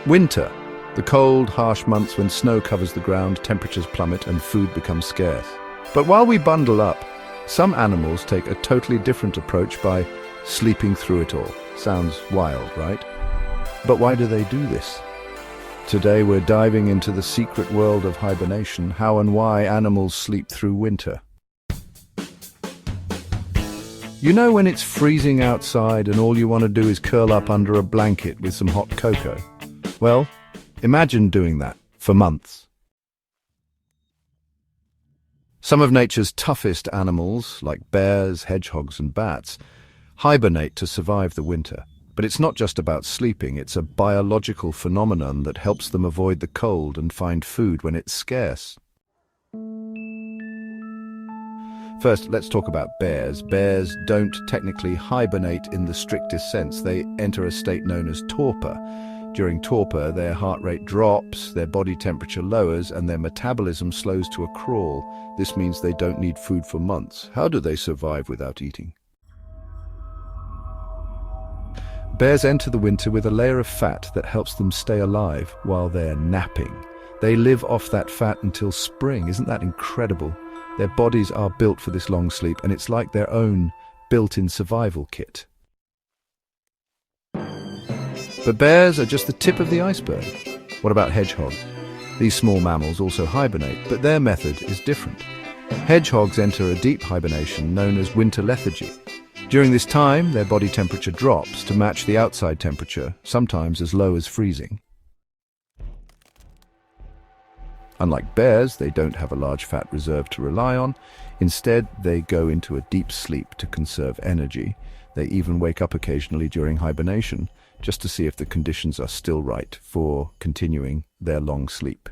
Winter, the cold, harsh months when snow covers the ground, temperatures plummet and food becomes scarce. But while we bundle up, some animals take a totally different approach by sleeping through it all. Sounds wild, right? But why do they do this? Today we're diving into the secret world of hibernation, how and why animals sleep through winter. You know when it's freezing outside and all you want to do is curl up under a blanket with some hot cocoa? Well, imagine doing that for months. Some of nature's toughest animals, like bears, hedgehogs and bats, hibernate to survive the winter. But it's not just about sleeping, it's a biological phenomenon that helps them avoid the cold and find food when it's scarce. First, let's talk about bears. Bears don't technically hibernate in the strictest sense. They enter a state known as torpor. During torpor, their heart rate drops, their body temperature lowers, and their metabolism slows to a crawl. This means they don't need food for months. How do they survive without eating? Bears enter the winter with a layer of fat that helps them stay alive while they're napping. They live off that fat until spring. Isn't that incredible? Their bodies are built for this long sleep, and it's like their own built-in survival kit. But bears are just the tip of the iceberg. What about hedgehogs? These small mammals also hibernate, but their method is different. Hedgehogs enter a deep hibernation known as winter lethargy. During this time, their body temperature drops to match the outside temperature, sometimes as low as freezing. Unlike bears, they don't have a large fat reserve to rely on. Instead, they go into a deep sleep to conserve energy. They even wake up occasionally during hibernation, just to see if the conditions are still right for continuing their long sleep.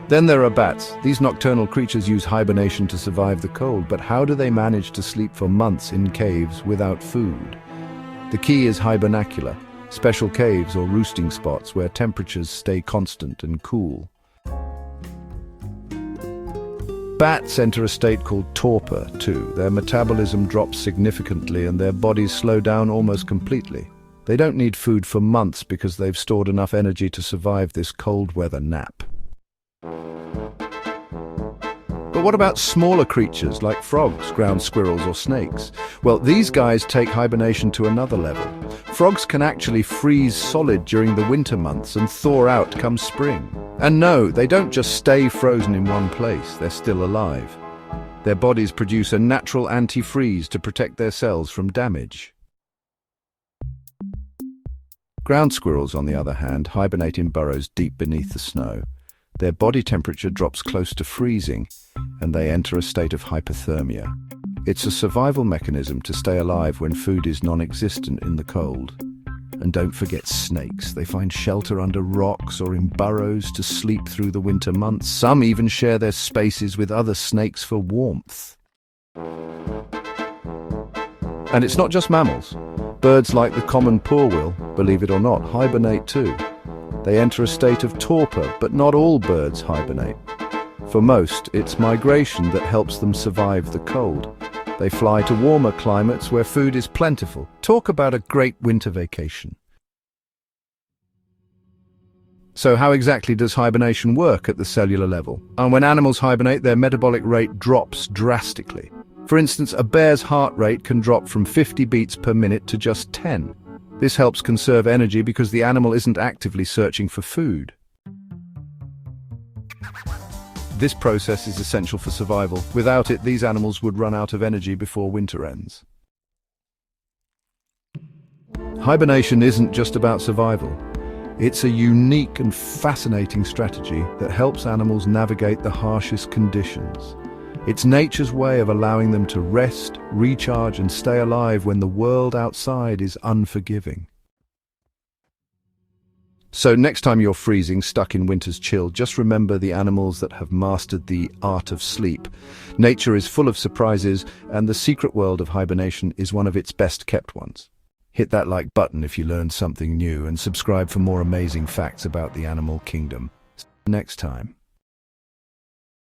Then there are bats. These nocturnal creatures use hibernation to survive the cold, but how do they manage to sleep for months in caves without food? The key is hibernacular, special caves or roosting spots where temperatures stay constant and cool. Bats enter a state called torpor, too. Their metabolism drops significantly and their bodies slow down almost completely. They don't need food for months because they've stored enough energy to survive this cold weather nap. But what about smaller creatures like frogs, ground squirrels or snakes? Well, these guys take hibernation to another level. Frogs can actually freeze solid during the winter months and thaw out come spring. And no, they don't just stay frozen in one place, they're still alive. Their bodies produce a natural antifreeze to protect their cells from damage. Ground squirrels, on the other hand, hibernate in burrows deep beneath the snow. Their body temperature drops close to freezing, and they enter a state of hypothermia. It's a survival mechanism to stay alive when food is non-existent in the cold. And don't forget snakes. They find shelter under rocks or in burrows to sleep through the winter months. Some even share their spaces with other snakes for warmth. And it's not just mammals. Birds like the common poorwill, believe it or not, hibernate too. They enter a state of torpor, but not all birds hibernate. For most, it's migration that helps them survive the cold. They fly to warmer climates where food is plentiful. Talk about a great winter vacation. So how exactly does hibernation work at the cellular level? And when animals hibernate, their metabolic rate drops drastically. For instance, a bear's heart rate can drop from 50 beats per minute to just 10. This helps conserve energy because the animal isn't actively searching for food. This process is essential for survival. Without it, these animals would run out of energy before winter ends. Hibernation isn't just about survival. It's a unique and fascinating strategy that helps animals navigate the harshest conditions. It's nature's way of allowing them to rest, recharge, and stay alive when the world outside is unforgiving. So next time you're freezing, stuck in winter's chill, just remember the animals that have mastered the art of sleep. Nature is full of surprises, and the secret world of hibernation is one of its best kept ones. Hit that like button if you learned something new, and subscribe for more amazing facts about the animal kingdom. See you next time.